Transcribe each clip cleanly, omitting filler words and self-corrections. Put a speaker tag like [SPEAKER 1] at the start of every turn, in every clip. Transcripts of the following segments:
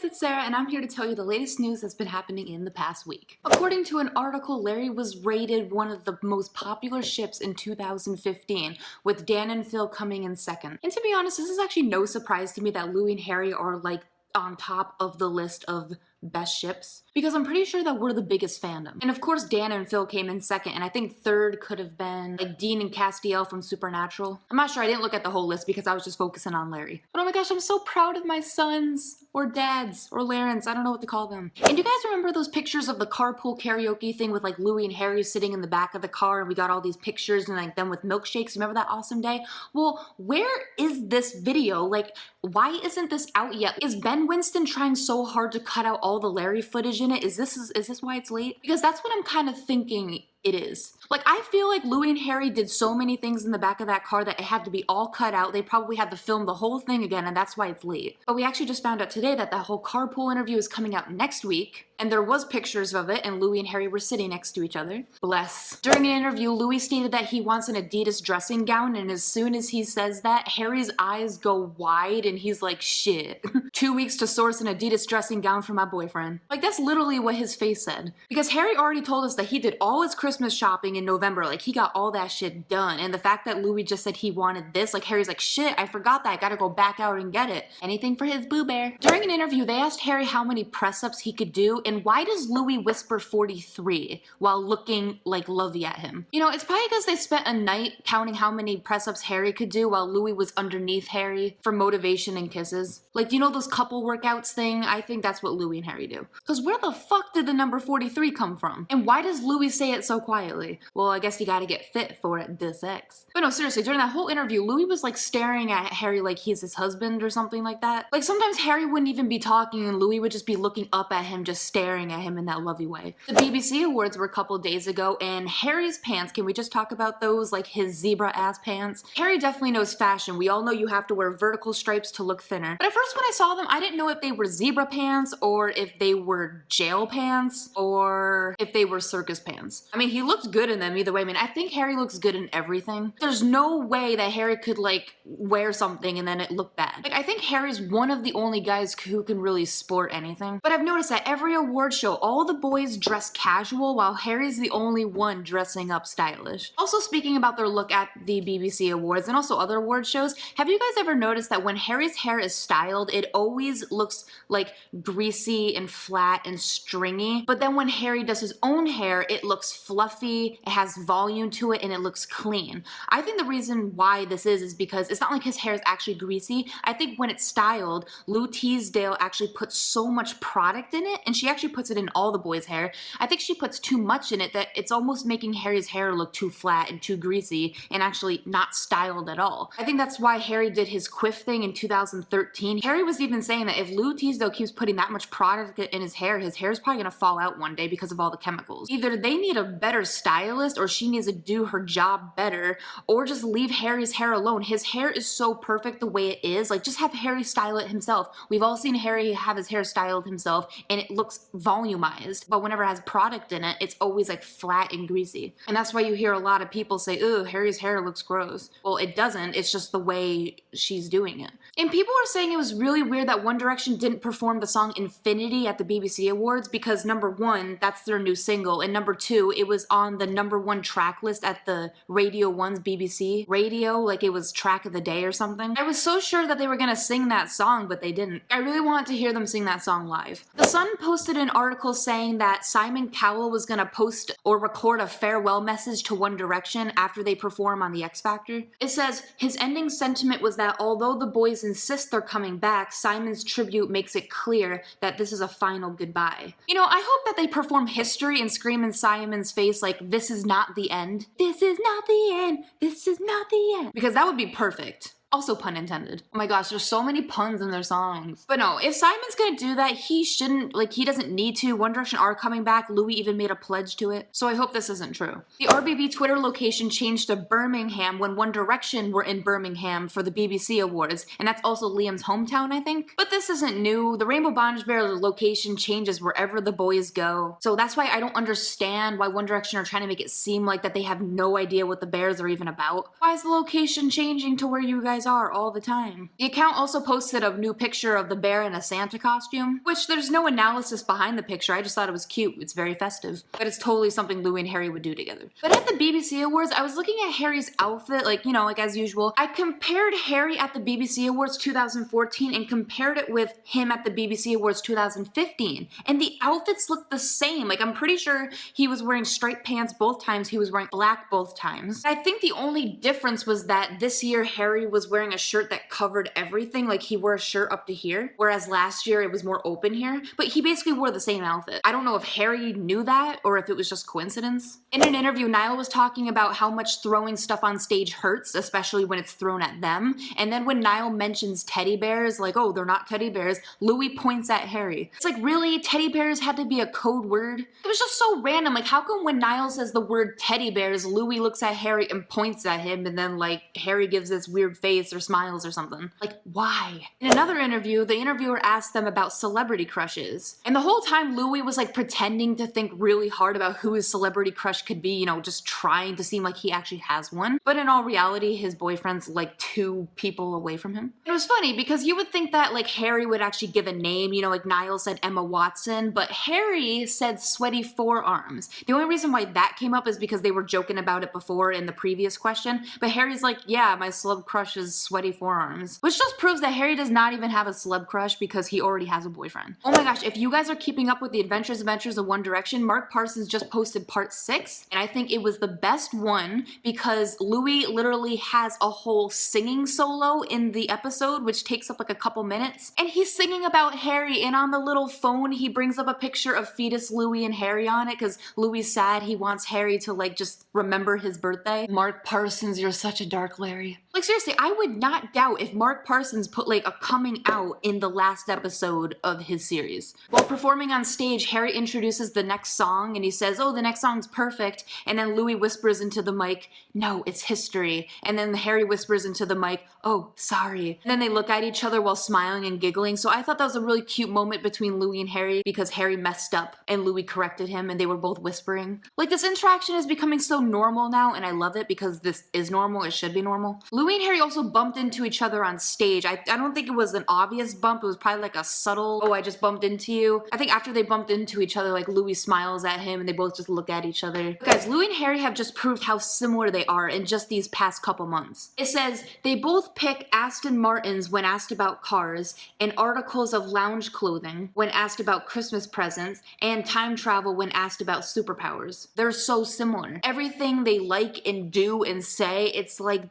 [SPEAKER 1] it's Sarah, and I'm here to tell you the latest news that's been happening in the past week. According to an article, Larry was rated one of the most popular ships in 2015, with Dan and Phil coming in second. And to be honest, this is actually no surprise to me that Louis and Harry are like on top of the list of best ships, because I'm pretty sure that we're the biggest fandom. And of course Dan and Phil came in second, and I think third could have been like Dean and Castiel from Supernatural. I'm not sure, I didn't look at the whole list because I was just focusing on Larry. But oh my gosh, I'm so proud of my sons, or dads, or Larens, I don't know what to call them. And you guys remember those pictures of the carpool karaoke thing with like Louis and Harry sitting in the back of the car, and we got all these pictures and like them with milkshakes? Remember that awesome day? Well, where is this video? Like, why isn't this out yet? Is Ben Winston trying so hard to cut out all the Larry footage in it? Is this why it's late? Because that's what I'm kind of thinking it is. Like, I feel like Louis and Harry did so many things in the back of that car that it had to be all cut out. They probably had to film the whole thing again, and that's why it's late. But we actually just found out today that whole carpool interview is coming out next week, and there was pictures of it, and Louis and Harry were sitting next to each other. Bless. During an interview, Louis stated that he wants an Adidas dressing gown, and as soon as he says that, Harry's eyes go wide, and he's like, shit. 2 weeks to source an Adidas dressing gown for my boyfriend. Like, that's literally what his face said. Because Harry already told us that he did all his Christmas shopping in November. Like, he got all that shit done. And the fact that Louis just said he wanted this, like, Harry's like, shit, I forgot that. I gotta go back out and get it. Anything for his boo bear. During an interview, they asked Harry how many press-ups he could do, and why does Louis whisper 43 while looking like lovey at him? You know, it's probably because they spent a night counting how many press-ups Harry could do while Louis was underneath Harry for motivation and kisses. Like, you know those couple workouts thing? I think that's what Louis and Harry do. Because where the fuck did the number 43 come from? And why does Louis say it so quietly? Well, I guess you gotta get fit for it, this ex. But no, seriously, during that whole interview, Louis was like staring at Harry like he's his husband or something like that. Like, sometimes Harry wouldn't even be talking and Louis would just be looking up at him, just staring at him in that lovey way. The BBC Awards were a couple days ago, and Harry's pants, can we just talk about those? Like his zebra ass pants? Harry definitely knows fashion. We all know you have to wear vertical stripes to look thinner. But at first when I saw them, I didn't know if they were zebra pants or if they were jail pants or if they were circus pants. I mean, he looked good in them either way. I mean, I think Harry looks good in everything. There's no way that Harry could like wear something and then it looked bad. Like, I think Harry's one of the only guys who can really sport anything. But I've noticed that every award show, all the boys dress casual while Harry's the only one dressing up stylish. Also, speaking about their look at the BBC Awards and also other award shows, have you guys ever noticed that when Harry's hair is styled, it always looks like greasy and flat and stringy, but then when Harry does his own hair, it looks fluffy, it has volume to it, and it looks clean. I think the reason why this is because it's not like his hair is actually greasy. I think when it's styled, Lou Teasdale actually puts so much product in it, and she actually puts it in all the boys' hair. I think she puts too much in it that it's almost making Harry's hair look too flat and too greasy and actually not styled at all. I think that's why Harry did his quiff thing in 2013. Harry was even saying that if Lou Teasdale keeps putting that much product in his hair is probably gonna fall out one day because of all the chemicals. Either they need a better stylist or she needs to do her job better, or just leave Harry's hair alone. His hair is so perfect the way it is. Like, just have Harry style it himself. We've all seen Harry have his hair styled himself and it looks volumized, but whenever it has product in it, it's always like flat and greasy. And that's why you hear a lot of people say, ooh, Harry's hair looks gross. Well, it doesn't, it's just the way she's doing it. And people were saying it was really weird that One Direction didn't perform the song Infinity at the BBC Awards because number one, that's their new single, and number two, it was on the #1 track list at the Radio 1's BBC radio, like it was track of the day or something. I was so sure that they were gonna sing that song, but they didn't. I really wanted to hear them sing that song live. The Sun posted an article saying that Simon Cowell was gonna post or record a farewell message to One Direction after they perform on the X Factor. It says, his ending sentiment was that although the boys insist they're coming back, Simon's tribute makes it clear that this is a final goodbye. You know, I hope that they perform History and scream in Simon's face like, this is not the end. This is not the end. This is not the end. Because that would be perfect. Also pun intended. Oh my gosh, there's so many puns in their songs. But no, if Simon's gonna do that, he shouldn't, like, he doesn't need to. One Direction are coming back. Louis even made a pledge to it. So I hope this isn't true. The RBB Twitter location changed to Birmingham when One Direction were in Birmingham for the BBC Awards, and that's also Liam's hometown, I think. But this isn't new. The Rainbow Bondage Bear location changes wherever the boys go. So that's why I don't understand why One Direction are trying to make it seem like that they have no idea what the Bears are even about. Why is the location changing to where you guys guys are all the time. The account also posted a new picture of the bear in a Santa costume, which there's no analysis behind the picture, I just thought it was cute, it's very festive. But it's totally something Louis and Harry would do together. But at the BBC Awards, I was looking at Harry's outfit, like, you know, like as usual. I compared Harry at the BBC Awards 2014 and compared it with him at the BBC Awards 2015, and the outfits looked the same. Like, I'm pretty sure he was wearing striped pants both times, he was wearing black both times. I think the only difference was that this year Harry was wearing a shirt that covered everything, like he wore a shirt up to here, whereas last year it was more open here, but he basically wore the same outfit. I don't know if Harry knew that or if it was just coincidence. In an interview, Niall was talking about how much throwing stuff on stage hurts, especially when it's thrown at them, and then when Niall mentions teddy bears, like, oh, they're not teddy bears, Louis points at Harry. It's like, really? Teddy bears had to be a code word? It was just so random. Like, how come when Niall says the word teddy bears, Louis looks at Harry and points at him, and then, like, Harry gives this weird face or smiles or something? Like, why? In another interview, the interviewer asked them about celebrity crushes, and the whole time Louis was, like, pretending to think really hard about who his celebrity crush could be, you know, just trying to seem like he actually has one. But in all reality, his boyfriend's, like, 2 people away from him. It was funny because you would think that, like, Harry would actually give a name, you know, like Niall said Emma Watson, but Harry said sweaty forearms. The only reason why that came up is because they were joking about it before in the previous question, but Harry's like, yeah, my celeb crush is sweaty forearms. Which just proves that Harry does not even have a celeb crush because he already has a boyfriend. Oh my gosh, if you guys are keeping up with the adventures of One Direction, Mark Parsons just posted part 6, and I think it was the best one because Louis literally has a whole singing solo in the episode, which takes up like a couple minutes, and he's singing about Harry, and on the little phone he brings up a picture of fetus Louis and Harry on it because Louis is sad, he wants Harry to like just remember his birthday. Mark Parsons, you're such a dark Larry. Like seriously, I would not doubt if Mark Parsons put like a coming out in the last episode of his series. While performing on stage, Harry introduces the next song and he says, oh, the next song's perfect, and then Louis whispers into the mic, no, it's history, and then Harry whispers into the mic, oh, sorry. And then they look at each other while smiling and giggling, so I thought that was a really cute moment between Louis and Harry because Harry messed up and Louis corrected him and they were both whispering. Like, this interaction is becoming so normal now, and I love it because this is normal, it should be normal. Louis and Harry also bumped into each other on stage. I don't think it was an obvious bump, it was probably like a subtle, oh, I just bumped into you. I think after they bumped into each other, like Louis smiles at him and they both just look at each other. But guys, Louis and Harry have just proved how similar they are in just these past couple months. It says, they both pick Aston Martins when asked about cars, and articles of lounge clothing when asked about Christmas presents, and time travel when asked about superpowers. They're so similar. Everything they like and do and say, it's like,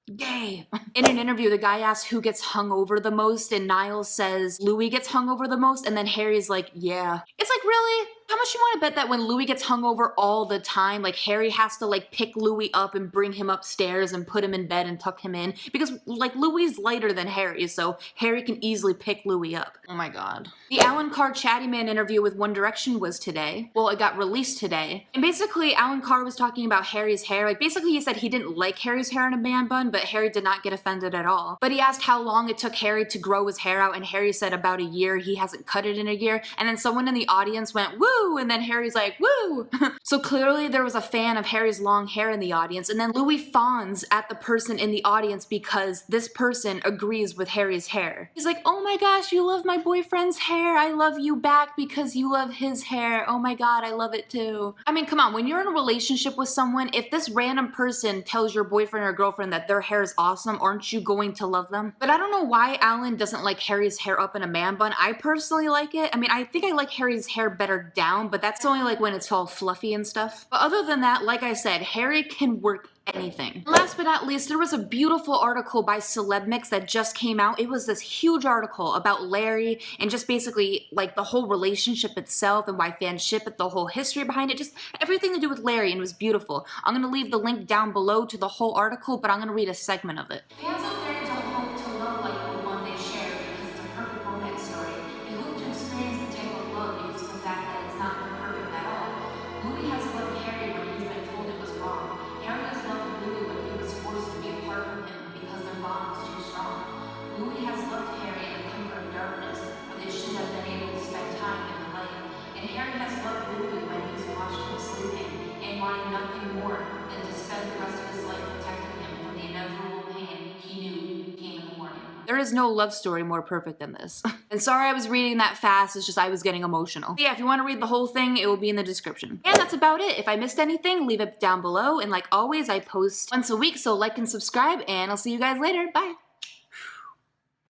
[SPEAKER 1] yay. In an interview, the guy asks who gets hung over the most, and Niall says Louis gets hung over the most, and then Harry's like, yeah. It's like, really? How much you want to bet that when Louis gets hung over all the time, like Harry has to like pick Louis up and bring him upstairs and put him in bed and tuck him in? Because like Louis is lighter than Harry, so Harry can easily pick Louis up. Oh my god. The Alan Carr Chatty Man interview with One Direction was today. Well, it got released today. And basically, Alan Carr was talking about Harry's hair. Like basically he said he didn't like Harry's hair in a man bun, but Harry did not get offended at all. But he asked how long it took Harry to grow his hair out, and Harry said about a year. He hasn't cut it in a year. And then someone in the audience went, woo! And then Harry's like, woo! So clearly there was a fan of Harry's long hair in the audience, and then Louis fawns at the person in the audience because this person agrees with Harry's hair. He's like, oh my gosh, you love my boyfriend's hair. I love you back because you love his hair. Oh my god, I love it too. I mean, come on, when you're in a relationship with someone, if this random person tells your boyfriend or girlfriend that their hair is awesome, aren't you going to love them? But I don't know why Alan doesn't like Harry's hair up in a man bun. I personally like it. I mean, I think I like Harry's hair better down, but that's only like when it's all fluffy and stuff. But other than that, like I said, Harry can work anything. Last but not least, there was a beautiful article by Celebmix that just came out. It was this huge article about Larry and just basically like the whole relationship itself and why fans ship it, the whole history behind it, just everything to do with Larry, and it was beautiful. I'm gonna leave the link down below to the whole article, but I'm gonna read a segment of it. Fans of Larry don't hope to love like the one they share because it's a perfect romance story. They hope to experience the type of love because of the fact that it's not perfect at all. Louis has loved Harry when he's been told it was wrong. Harry has loved Louis when he was forced to be apart from him because their bond was too strong. Louis has loved Harry in the comfort of darkness, where they should have been able to spend time in the light. And Harry has loved Louis when he's watched him sleeping and wanting nothing more than to spend the rest of his life protecting him from the inevitable pain he is no love story more perfect than this. And sorry I was reading that fast, it's just I was getting emotional. But yeah, if you want to read the whole thing, it will be in the description. And that's about it. If I missed anything, leave it down below. And like always, I post once a week, so like and subscribe, and I'll see you guys later. Bye!